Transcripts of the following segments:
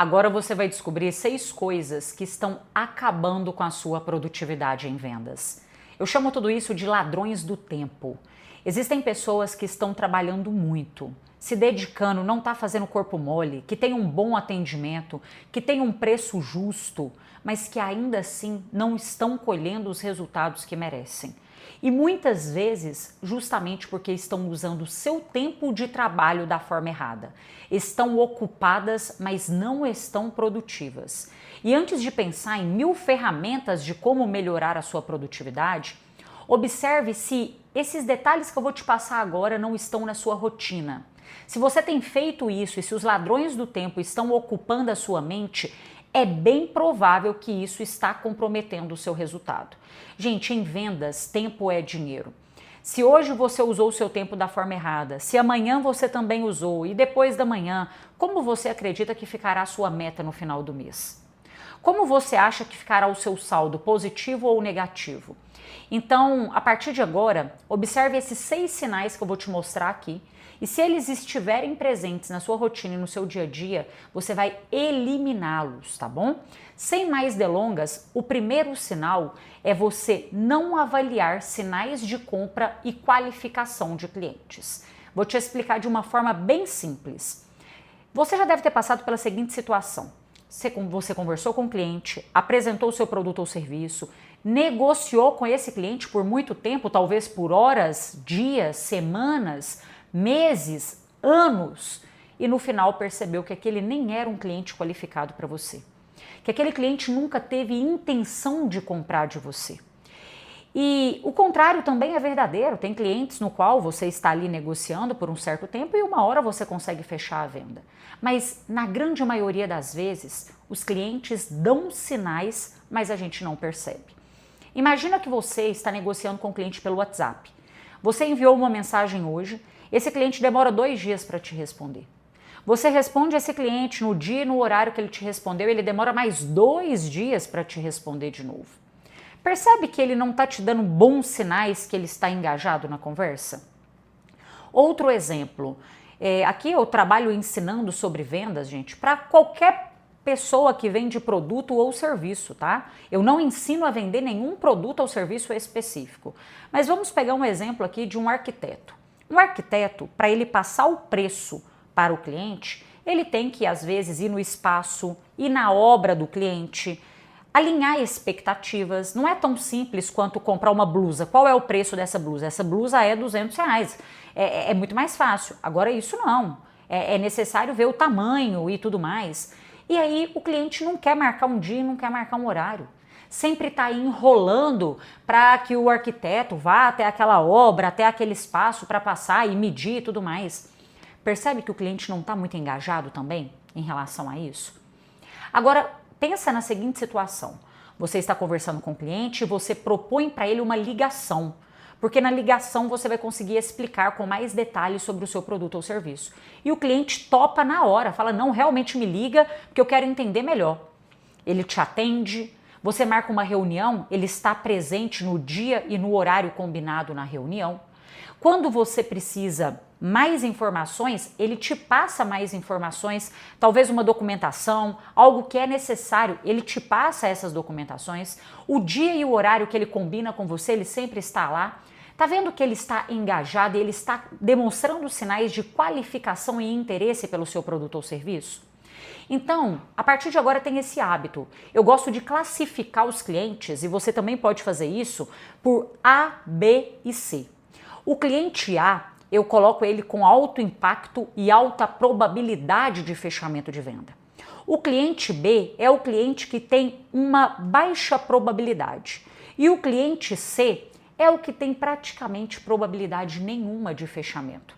Agora você vai descobrir 6 coisas que estão acabando com a sua produtividade em vendas. Eu chamo tudo isso de ladrões do tempo. Existem pessoas que estão trabalhando muito, se dedicando, não está fazendo corpo mole, que tem um bom atendimento, que tem um preço justo, mas que ainda assim não estão colhendo os resultados que merecem. E muitas vezes, justamente porque estão usando o seu tempo de trabalho da forma errada. Estão ocupadas, mas não estão produtivas. E antes de pensar em 1000 ferramentas de como melhorar a sua produtividade, observe se esses detalhes que eu vou te passar agora não estão na sua rotina. Se você tem feito isso e se os ladrões do tempo estão ocupando a sua mente, é bem provável que isso está comprometendo o seu resultado. Gente, em vendas, tempo é dinheiro. Se hoje você usou o seu tempo da forma errada, se amanhã você também usou e depois da manhã, como você acredita que ficará a sua meta no final do mês? Como você acha que ficará o seu saldo, positivo ou negativo? Então, a partir de agora, observe esses 6 sinais que eu vou te mostrar aqui. E se eles estiverem presentes na sua rotina e no seu dia a dia, você vai eliminá-los, tá bom? Sem mais delongas, o primeiro sinal é você não avaliar sinais de compra e qualificação de clientes. Vou te explicar de uma forma bem simples. Você já deve ter passado pela seguinte situação. Você conversou com o cliente, apresentou o seu produto ou serviço, negociou com esse cliente por muito tempo, talvez por horas, dias, semanas, meses, anos, e no final percebeu que aquele nem era um cliente qualificado para você, que aquele cliente nunca teve intenção de comprar de você. E o contrário também é verdadeiro, tem clientes no qual você está ali negociando por um certo tempo e uma hora você consegue fechar a venda. Mas na grande maioria das vezes, os clientes dão sinais, mas a gente não percebe. Imagina que você está negociando com um cliente pelo WhatsApp. Você enviou uma mensagem hoje, esse cliente demora 2 dias para te responder. Você responde esse cliente no dia e no horário que ele te respondeu, ele demora mais 2 dias para te responder de novo. Percebe que ele não está te dando bons sinais que ele está engajado na conversa? Outro exemplo, aqui eu trabalho ensinando sobre vendas, gente, para qualquer pessoa que vende produto ou serviço, tá? Eu não ensino a vender nenhum produto ou serviço específico. Mas vamos pegar um exemplo aqui de um arquiteto. Um arquiteto, para ele passar o preço para o cliente, ele tem que, às vezes, ir no espaço, ir na obra do cliente, alinhar expectativas. Não é tão simples quanto comprar uma blusa. Qual é o preço dessa blusa? Essa blusa é R$200. É muito mais fácil. Agora, isso não. É necessário ver o tamanho e tudo mais. E aí, o cliente não quer marcar um dia, não quer marcar um horário. Sempre está enrolando para que o arquiteto vá até aquela obra, até aquele espaço para passar e medir e tudo mais. Percebe que o cliente não está muito engajado também em relação a isso? Agora, pensa na seguinte situação. Você está conversando com o cliente e você propõe para ele uma ligação, porque na ligação você vai conseguir explicar com mais detalhes sobre o seu produto ou serviço. E o cliente topa na hora, fala, não, realmente me liga, porque eu quero entender melhor. Ele te atende. Você marca uma reunião, ele está presente no dia e no horário combinado na reunião. Quando você precisa mais informações, ele te passa mais informações, talvez uma documentação, algo que é necessário, ele te passa essas documentações. O dia e o horário que ele combina com você, ele sempre está lá. Tá vendo que ele está engajado e ele está demonstrando sinais de qualificação e interesse pelo seu produto ou serviço? Então, a partir de agora tem esse hábito. Eu gosto de classificar os clientes, e você também pode fazer isso, por A, B e C. O cliente A, eu coloco ele com alto impacto e alta probabilidade de fechamento de venda. O cliente B é o cliente que tem uma baixa probabilidade. E o cliente C é o que tem praticamente probabilidade nenhuma de fechamento.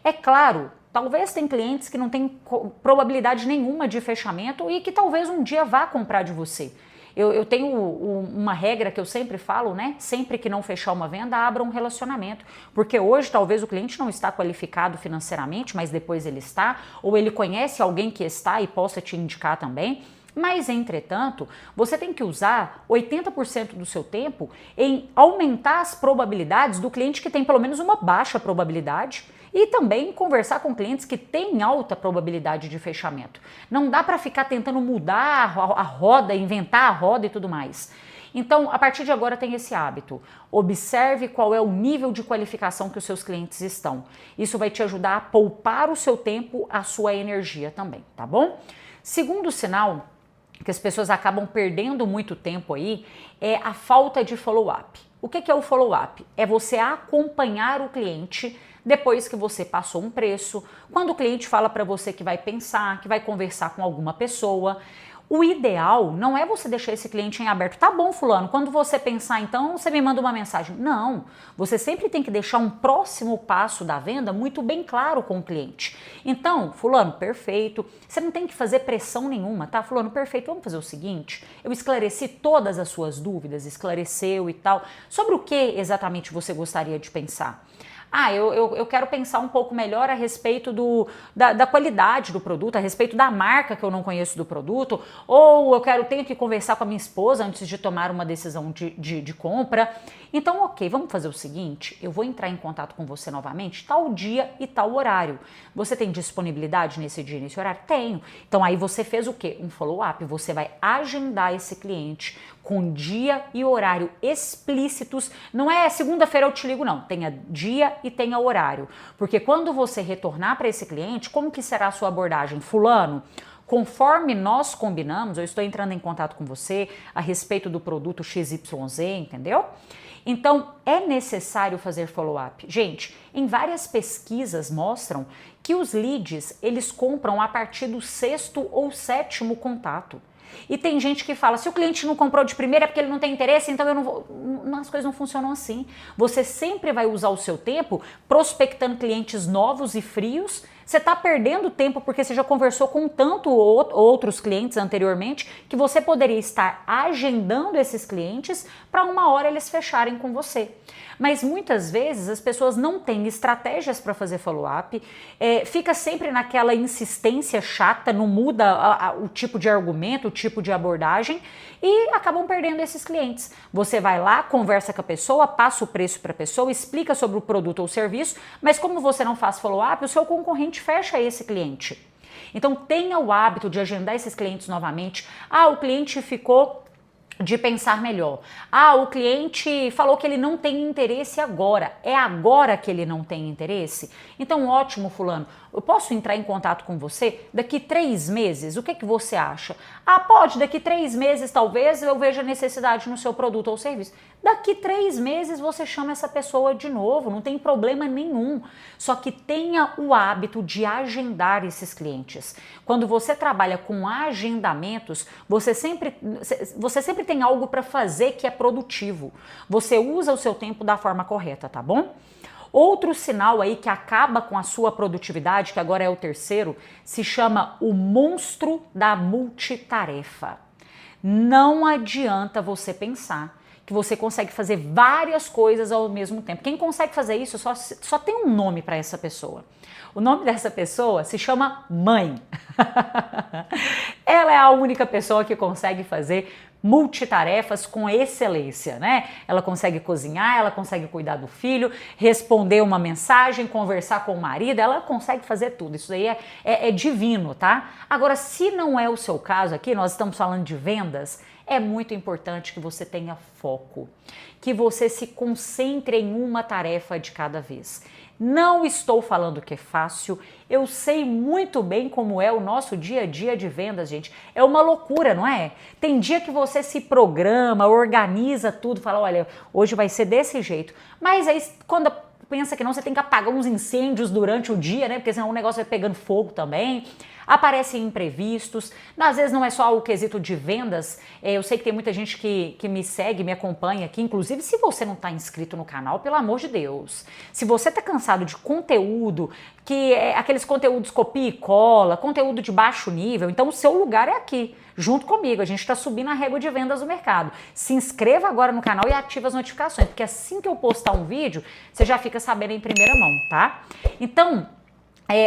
É claro, talvez tem clientes que não têm probabilidade nenhuma de fechamento e que talvez um dia vá comprar de você. Eu tenho uma regra que eu sempre falo, né? Sempre que não fechar uma venda, abra um relacionamento. Porque hoje talvez o cliente não está qualificado financeiramente, mas depois ele está, ou ele conhece alguém que está e possa te indicar também. Mas, entretanto, você tem que usar 80% do seu tempo em aumentar as probabilidades do cliente que tem pelo menos uma baixa probabilidade E também conversar com clientes que têm alta probabilidade de fechamento. Não dá para ficar tentando mudar a roda, inventar a roda e tudo mais. Então, a partir de agora tem esse hábito. Observe qual é o nível de qualificação que os seus clientes estão. Isso vai te ajudar a poupar o seu tempo, a sua energia também, tá bom? Segundo sinal que as pessoas acabam perdendo muito tempo aí é a falta de follow-up. O que é o follow-up? É você acompanhar o cliente depois que você passou um preço, quando o cliente fala para você que vai pensar, que vai conversar com alguma pessoa. O ideal não é você deixar esse cliente em aberto. Tá bom, fulano, quando você pensar então, você me manda uma mensagem. Não, você sempre tem que deixar um próximo passo da venda muito bem claro com o cliente. Então, fulano, perfeito, você não tem que fazer pressão nenhuma, tá? Fulano, perfeito, vamos fazer o seguinte, eu esclareci todas as suas dúvidas, esclareceu e tal. Sobre o que exatamente você gostaria de pensar? Eu quero pensar um pouco melhor a respeito da qualidade do produto, a respeito da marca que eu não conheço do produto, ou tenho que conversar com a minha esposa antes de tomar uma decisão de compra. Então, ok, vamos fazer o seguinte, eu vou entrar em contato com você novamente, tal dia e tal horário. Você tem disponibilidade nesse dia e nesse horário? Tenho. Então, aí você fez o quê? Um follow-up. Você vai agendar esse cliente com dia e horário explícitos. Não é segunda-feira eu te ligo, não. Tenha dia e tenha horário. Porque quando você retornar para esse cliente, como que será a sua abordagem? Fulano, conforme nós combinamos, eu estou entrando em contato com você a respeito do produto XYZ, entendeu? Então, é necessário fazer follow-up. Gente, em várias pesquisas mostram que os leads, eles compram a partir do 6º ou 7º contato. E tem gente que fala, se o cliente não comprou de primeira é porque ele não tem interesse, então eu não vou... As coisas não funcionam assim. Você sempre vai usar o seu tempo prospectando clientes novos e frios. Você está perdendo tempo porque você já conversou com tanto outros clientes anteriormente que você poderia estar agendando esses clientes para uma hora eles fecharem com você. Mas muitas vezes as pessoas não têm estratégias para fazer follow-up, fica sempre naquela insistência chata, não muda o tipo de argumento, o tipo de abordagem e acabam perdendo esses clientes. Você vai lá, conversa com a pessoa, passa o preço para a pessoa, explica sobre o produto ou serviço, mas como você não faz follow-up, o seu concorrente fecha esse cliente. Então tenha o hábito de agendar esses clientes novamente. O cliente ficou de pensar melhor. O cliente falou que ele não tem interesse agora. É agora que ele não tem interesse? Então, ótimo, fulano. Eu posso entrar em contato com você daqui 3 meses? O que você acha? Pode. Daqui 3 meses, talvez, eu veja necessidade no seu produto ou serviço. Daqui 3 meses você chama essa pessoa de novo, não tem problema nenhum. Só que tenha o hábito de agendar esses clientes. Quando você trabalha com agendamentos, você sempre tem algo para fazer que é produtivo. Você usa o seu tempo da forma correta, tá bom? Outro sinal aí que acaba com a sua produtividade, que agora é o terceiro, se chama o monstro da multitarefa. Não adianta você pensar que você consegue fazer várias coisas ao mesmo tempo. Quem consegue fazer isso só tem um nome para essa pessoa. O nome dessa pessoa se chama mãe. Ela é a única pessoa que consegue fazer multitarefas com excelência, né? Ela consegue cozinhar, ela consegue cuidar do filho, responder uma mensagem, conversar com o marido, ela consegue fazer tudo. Isso aí é divino, tá? Agora, se não é o seu caso aqui, nós estamos falando de vendas, é muito importante que você tenha foco, que você se concentre em uma tarefa de cada vez. Não estou falando que é fácil, eu sei muito bem como é o nosso dia a dia de vendas, gente. É uma loucura, não é? Tem dia que você se programa, organiza tudo, fala, olha, hoje vai ser desse jeito. Mas aí, quando pensa que não, você tem que apagar uns incêndios durante o dia, né? Porque senão o negócio vai pegando fogo também. Aparecem imprevistos, às vezes não é só o quesito de vendas, eu sei que tem muita gente que me segue, me acompanha aqui, inclusive se você não está inscrito no canal, pelo amor de Deus, se você está cansado de conteúdo, que é aqueles conteúdos copia e cola, conteúdo de baixo nível, então o seu lugar é aqui, junto comigo, a gente está subindo a régua de vendas do mercado. Se inscreva agora no canal e ative as notificações, porque assim que eu postar um vídeo, você já fica sabendo em primeira mão, tá? Então,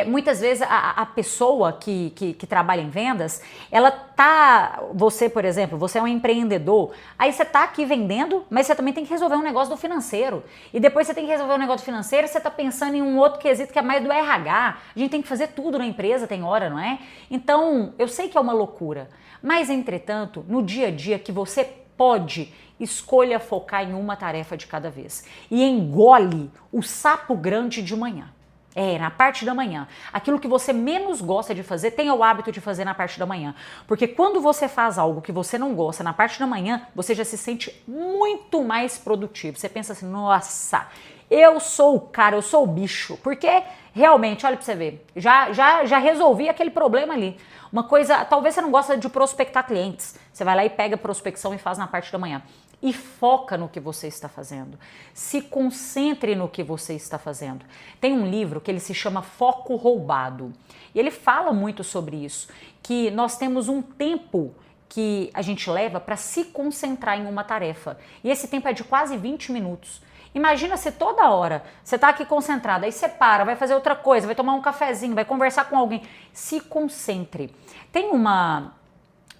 Muitas vezes a pessoa que trabalha em vendas, ela tá, você por exemplo, você é um empreendedor, aí você tá aqui vendendo, mas você também tem que resolver um negócio do financeiro, e depois você tem que resolver um negócio do financeiro, você tá pensando em um outro quesito que é mais do RH, a gente tem que fazer tudo na empresa, tem hora, não é? Então, eu sei que é uma loucura, mas entretanto, no dia a dia que você pode, escolha focar em uma tarefa de cada vez, e engole o sapo grande de manhã. Na parte da manhã. Aquilo que você menos gosta de fazer, tenha o hábito de fazer na parte da manhã. Porque quando você faz algo que você não gosta na parte da manhã, você já se sente muito mais produtivo. Você pensa assim, nossa, eu sou o cara, eu sou o bicho. Porque realmente, olha pra você ver, já resolvi aquele problema ali. Uma coisa, talvez você não gosta de prospectar clientes. Você vai lá e pega a prospecção e faz na parte da manhã. E foca no que você está fazendo. Se concentre no que você está fazendo. Tem um livro que ele se chama Foco Roubado. E ele fala muito sobre isso, que nós temos um tempo que a gente leva para se concentrar em uma tarefa. E esse tempo é de quase 20 minutos. Imagina se toda hora você está aqui concentrado, aí você para, vai fazer outra coisa, vai tomar um cafezinho, vai conversar com alguém. Se concentre. Tem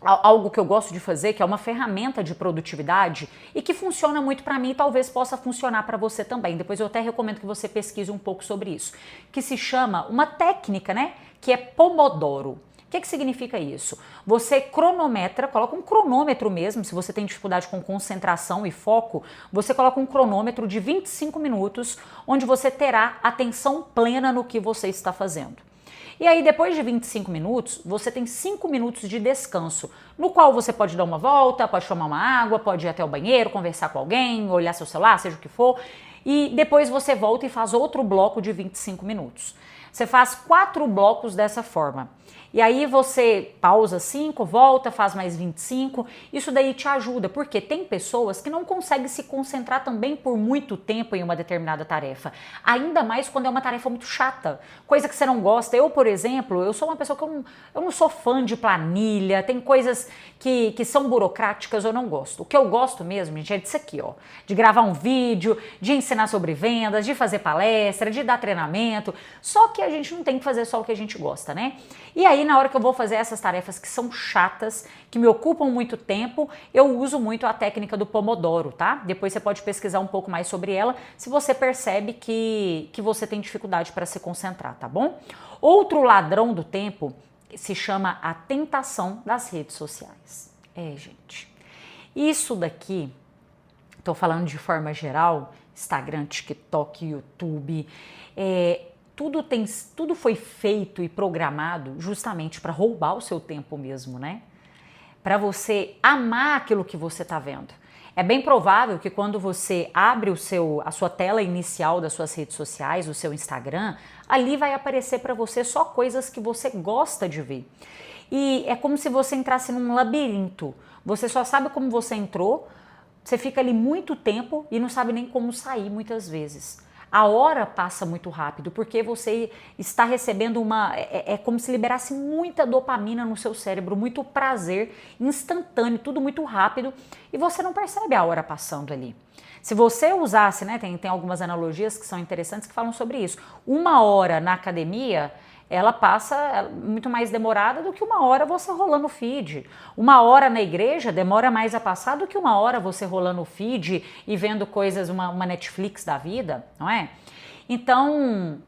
algo que eu gosto de fazer, que é uma ferramenta de produtividade e que funciona muito para mim e talvez possa funcionar para você também. Depois eu até recomendo que você pesquise um pouco sobre isso, que se chama uma técnica, né, que é Pomodoro. O que significa isso? Você cronometra, coloca um cronômetro mesmo, se você tem dificuldade com concentração e foco, você coloca um cronômetro de 25 minutos, onde você terá atenção plena no que você está fazendo. E aí, depois de 25 minutos, você tem 5 minutos de descanso, no qual você pode dar uma volta, pode tomar uma água, pode ir até o banheiro, conversar com alguém, olhar seu celular, seja o que for, e depois você volta e faz outro bloco de 25 minutos. Você faz 4 blocos dessa forma. E aí você pausa 5, volta, faz mais 25. Isso daí te ajuda, porque tem pessoas que não conseguem se concentrar também por muito tempo em uma determinada tarefa. Ainda mais quando é uma tarefa muito chata, coisa que você não gosta. Eu, por exemplo, eu sou uma pessoa que eu não sou fã de planilha, tem coisas que são burocráticas, eu não gosto. O que eu gosto mesmo, gente, é disso aqui, ó. De gravar um vídeo, de ensinar sobre vendas, de fazer palestra, de dar treinamento. Só que a gente não tem que fazer só o que a gente gosta, né? E aí, na hora que eu vou fazer essas tarefas que são chatas, que me ocupam muito tempo, eu uso muito a técnica do Pomodoro, tá? Depois você pode pesquisar um pouco mais sobre ela, se você percebe que você tem dificuldade para se concentrar, tá bom? Outro ladrão do tempo se chama a tentação das redes sociais. Gente, isso daqui, tô falando de forma geral, Instagram, TikTok, YouTube, tudo foi feito e programado justamente para roubar o seu tempo mesmo, né? Para você amar aquilo que você está vendo. É bem provável que quando você abre a sua tela inicial das suas redes sociais, o seu Instagram, ali vai aparecer para você só coisas que você gosta de ver. E é como se você entrasse num labirinto. Você só sabe como você entrou, você fica ali muito tempo e não sabe nem como sair muitas vezes. A hora passa muito rápido, porque você está recebendo é como se liberasse muita dopamina no seu cérebro, muito prazer instantâneo, tudo muito rápido, e você não percebe a hora passando ali. Se você usasse, né, tem algumas analogias que são interessantes que falam sobre isso. 1 hora na academia, ela passa muito mais demorada do que 1 hora você rolando o feed. 1 hora na igreja demora mais a passar do que 1 hora você rolando o feed e vendo coisas, uma Netflix da vida, não é? Então,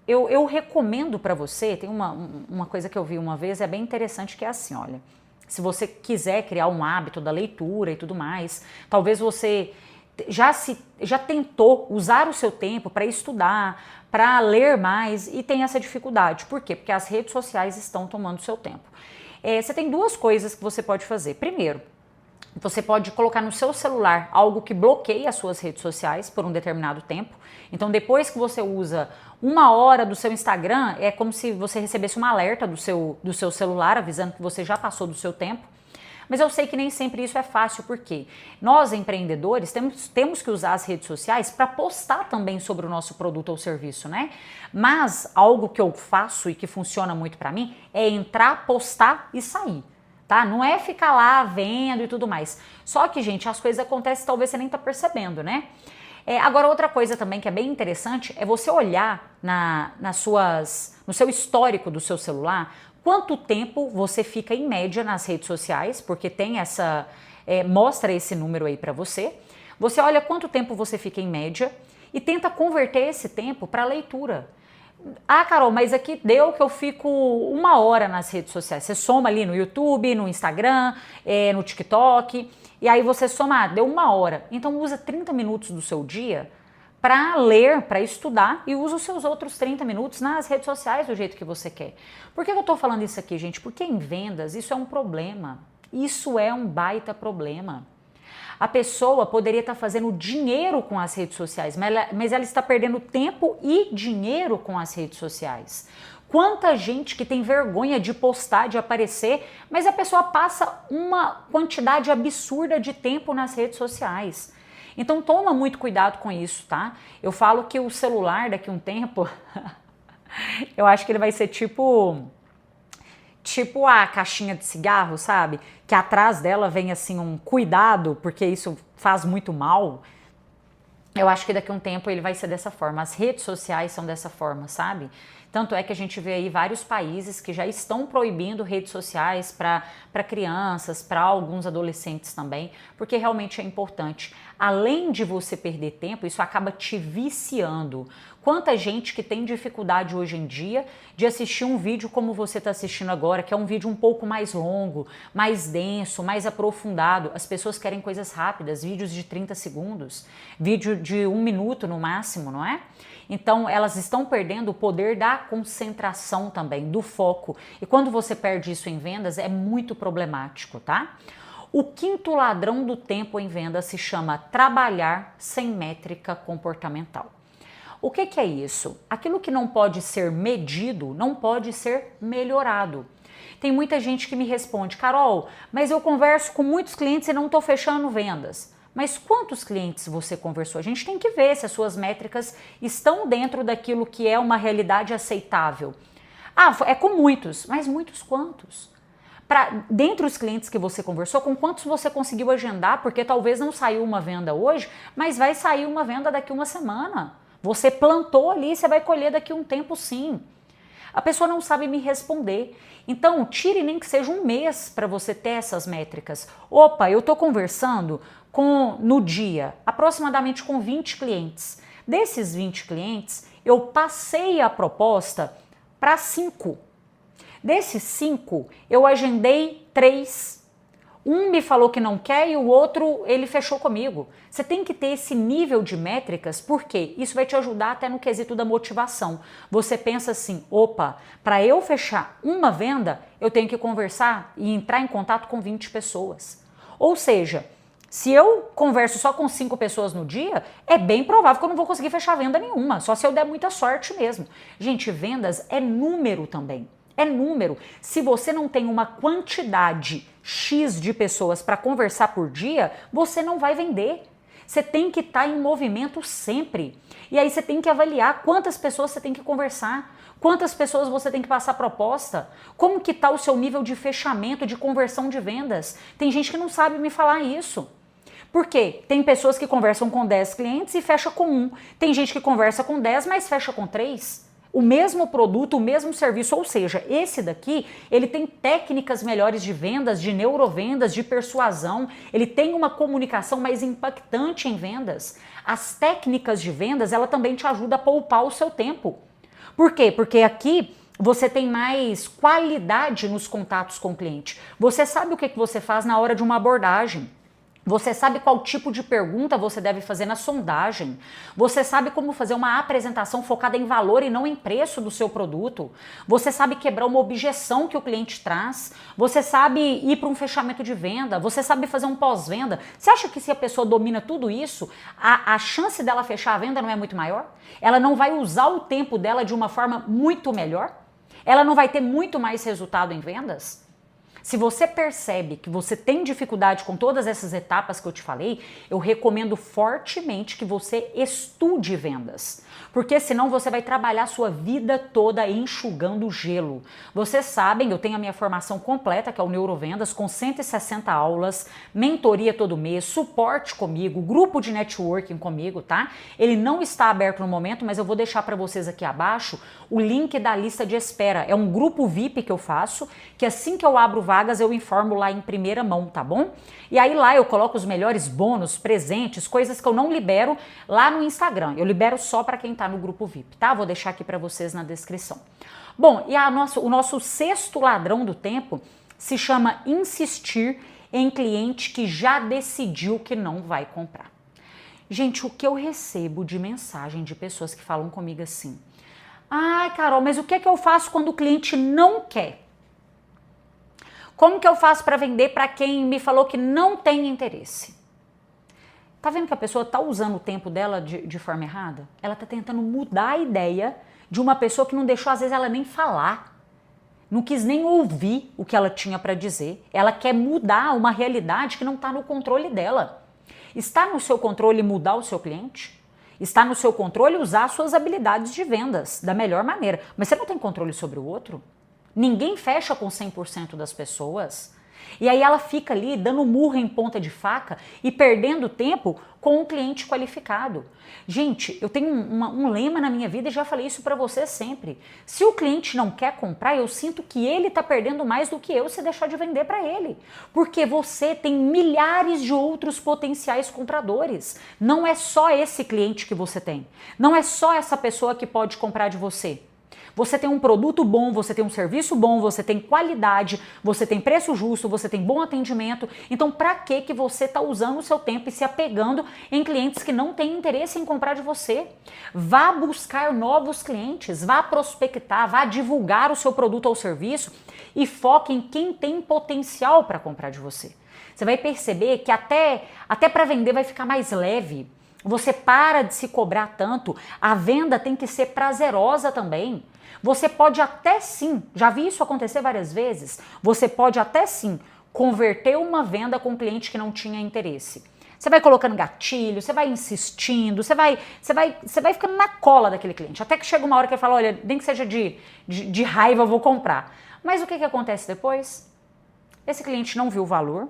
eu recomendo para você, tem uma coisa que eu vi uma vez, é bem interessante, que é assim, olha, se você quiser criar um hábito da leitura e tudo mais, talvez você já tentou usar o seu tempo para estudar, para ler mais e tem essa dificuldade. Por quê? Porque as redes sociais estão tomando seu tempo. Você tem 2 coisas que você pode fazer. Primeiro, você pode colocar no seu celular algo que bloqueie as suas redes sociais por um determinado tempo. Então, depois que você usa 1 hora do seu Instagram, é como se você recebesse um alerta do seu celular avisando que você já passou do seu tempo. Mas eu sei que nem sempre isso é fácil, porque nós, empreendedores, temos que usar as redes sociais para postar também sobre o nosso produto ou serviço, né? Mas algo que eu faço e que funciona muito para mim é entrar, postar e sair, tá? Não é ficar lá vendo e tudo mais. Só que, gente, as coisas acontecem, talvez você nem tá percebendo, né? Agora, outra coisa também que é bem interessante é você olhar no seu histórico do seu celular quanto tempo você fica em média nas redes sociais, porque tem mostra esse número aí para você. Você olha quanto tempo você fica em média e tenta converter esse tempo para leitura. Ah, Carol, mas aqui deu que eu fico 1 hora nas redes sociais. Você soma ali no YouTube, no Instagram, no TikTok, e aí você soma, deu 1 hora. Então usa 30 minutos do seu dia para ler, para estudar, e usa os seus outros 30 minutos nas redes sociais do jeito que você quer. Por que eu tô falando isso aqui, gente? Porque em vendas isso é um problema. Isso é um baita problema. A pessoa poderia estar fazendo dinheiro com as redes sociais, mas ela está perdendo tempo e dinheiro com as redes sociais. Quanta gente que tem vergonha de postar, de aparecer, mas a pessoa passa uma quantidade absurda de tempo nas redes sociais. Então toma muito cuidado com isso, tá? Eu falo que o celular daqui a um tempo, eu acho que ele vai ser tipo a caixinha de cigarro, sabe? Que atrás dela vem assim um cuidado, porque isso faz muito mal. Eu acho que daqui a um tempo ele vai ser dessa forma. As redes sociais são dessa forma, sabe? Tanto é que a gente vê aí vários países que já estão proibindo redes sociais para crianças, para alguns adolescentes também, porque realmente é importante. Além de você perder tempo, isso acaba te viciando. Quanta gente que tem dificuldade hoje em dia de assistir um vídeo como você está assistindo agora, que é um vídeo um pouco mais longo, mais denso, mais aprofundado. As pessoas querem coisas rápidas, vídeos de 30 segundos, vídeo de 1 minuto no máximo, não é? Então, elas estão perdendo o poder da concentração também, do foco. E quando você perde isso em vendas, é muito problemático, tá? O quinto ladrão do tempo em vendas se chama trabalhar sem métrica comportamental. O que é isso? Aquilo que não pode ser medido não pode ser melhorado. Tem muita gente que me responde, Carol, mas eu converso com muitos clientes e não estou fechando vendas. Mas quantos clientes você conversou? A gente tem que ver se as suas métricas estão dentro daquilo que é uma realidade aceitável. Ah, é com muitos, mas muitos quantos? Dentre os clientes que você conversou, com quantos você conseguiu agendar? Porque talvez não saiu uma venda hoje, mas vai sair uma venda daqui a uma semana. Você plantou ali, você vai colher daqui a um tempo sim. A pessoa não sabe me responder. Então, tire nem que seja um mês para você ter essas métricas. Opa, eu estou conversando no dia, aproximadamente com 20 clientes. Desses 20 clientes, eu passei a proposta para 5. Desses 5, eu agendei 3. Um me falou que não quer e o outro, ele fechou comigo. Você tem que ter esse nível de métricas, porque isso vai te ajudar até no quesito da motivação. Você pensa assim, opa, para eu fechar uma venda, eu tenho que conversar e entrar em contato com 20 pessoas. Ou seja, se eu converso só com 5 pessoas no dia, é bem provável que eu não vou conseguir fechar venda nenhuma, só se eu der muita sorte mesmo. Gente, vendas é número também. É número. Se você não tem uma quantidade X de pessoas para conversar por dia, você não vai vender. Você tem que estar em movimento sempre. E aí você tem que avaliar quantas pessoas você tem que conversar, quantas pessoas você tem que passar proposta, como que está o seu nível de fechamento, de conversão de vendas. Tem gente que não sabe me falar isso. Por quê? Tem pessoas que conversam com 10 clientes e fecha com 1. Tem gente que conversa com 10, mas fecha com 3. O mesmo produto, o mesmo serviço, ou seja, esse daqui, ele tem técnicas melhores de vendas, de neurovendas, de persuasão, ele tem uma comunicação mais impactante em vendas. As técnicas de vendas, ela também te ajuda a poupar o seu tempo. Por quê? Porque aqui você tem mais qualidade nos contatos com o cliente. Você sabe o que você faz na hora de uma abordagem. Você sabe qual tipo de pergunta você deve fazer na sondagem. Você sabe como fazer uma apresentação focada em valor e não em preço do seu produto. Você sabe quebrar uma objeção que o cliente traz. Você sabe ir para um fechamento de venda. Você sabe fazer um pós-venda. Você acha que se a pessoa domina tudo isso, a chance dela fechar a venda não é muito maior? Ela não vai usar o tempo dela de uma forma muito melhor? Ela não vai ter muito mais resultado em vendas? Se você percebe que você tem dificuldade com todas essas etapas que eu te falei, eu recomendo fortemente que você estude vendas. Porque senão você vai trabalhar a sua vida toda enxugando gelo. Vocês sabem, eu tenho a minha formação completa, que é o Neurovendas, com 160 aulas, mentoria todo mês, suporte comigo, grupo de networking comigo, tá? Ele não está aberto no momento, mas eu vou deixar para vocês aqui abaixo o link da lista de espera. É um grupo VIP que eu faço, que assim que eu abro vagas eu informo lá em primeira mão, tá bom? E aí lá eu coloco os melhores bônus, presentes, coisas que eu não libero lá no Instagram. Eu libero só para quem tá no grupo VIP, tá? Vou deixar aqui para vocês na descrição. Bom, e o nosso sexto ladrão do tempo se chama insistir em cliente que já decidiu que não vai comprar. Gente, o que eu recebo de mensagem de pessoas que falam comigo assim: ai, Carol, mas o que é que eu faço quando o cliente não quer? Como que eu faço para vender para quem me falou que não tem interesse? Tá vendo que a pessoa tá usando o tempo dela de forma errada? Ela tá tentando mudar a ideia de uma pessoa que não deixou, às vezes, ela nem falar. Não quis nem ouvir o que ela tinha para dizer. Ela quer mudar uma realidade que não está no controle dela. Está no seu controle mudar o seu cliente? Está no seu controle usar suas habilidades de vendas da melhor maneira. Mas você não tem controle sobre o outro? Ninguém fecha com 100% das pessoas. E aí ela fica ali dando murro em ponta de faca e perdendo tempo com um cliente qualificado. Gente, eu tenho um lema na minha vida e já falei isso para você sempre. Se o cliente não quer comprar, eu sinto que ele está perdendo mais do que eu se deixar de vender para ele. Porque você tem milhares de outros potenciais compradores. Não é só esse cliente que você tem. Não é só essa pessoa que pode comprar de você. Você tem um produto bom, você tem um serviço bom, você tem qualidade, você tem preço justo, você tem bom atendimento. Então, para que você está usando o seu tempo e se apegando em clientes que não têm interesse em comprar de você? Vá buscar novos clientes, vá prospectar, vá divulgar o seu produto ou serviço e foque em quem tem potencial para comprar de você. Você vai perceber que até para vender vai ficar mais leve. Você para de se cobrar tanto. A venda tem que ser prazerosa também. Você pode até sim, já vi isso acontecer várias vezes, você pode até sim converter uma venda com um cliente que não tinha interesse. Você vai colocando gatilho, você vai insistindo, você vai ficando na cola daquele cliente. Até que chega uma hora que ele fala, olha, nem que seja de raiva eu vou comprar. Mas o que acontece depois? Esse cliente não viu o valor,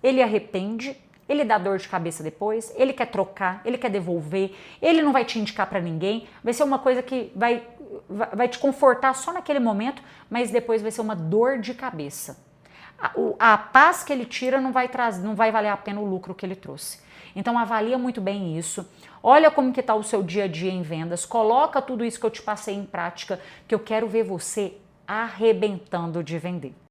ele arrepende, ele dá dor de cabeça depois, ele quer trocar, ele quer devolver, ele não vai te indicar para ninguém, vai ser uma coisa que vai te confortar só naquele momento, mas depois vai ser uma dor de cabeça. A paz que ele tira não vai valer a pena o lucro que ele trouxe. Então avalia muito bem isso, olha como que está o seu dia a dia em vendas, coloca tudo isso que eu te passei em prática, que eu quero ver você arrebentando de vender.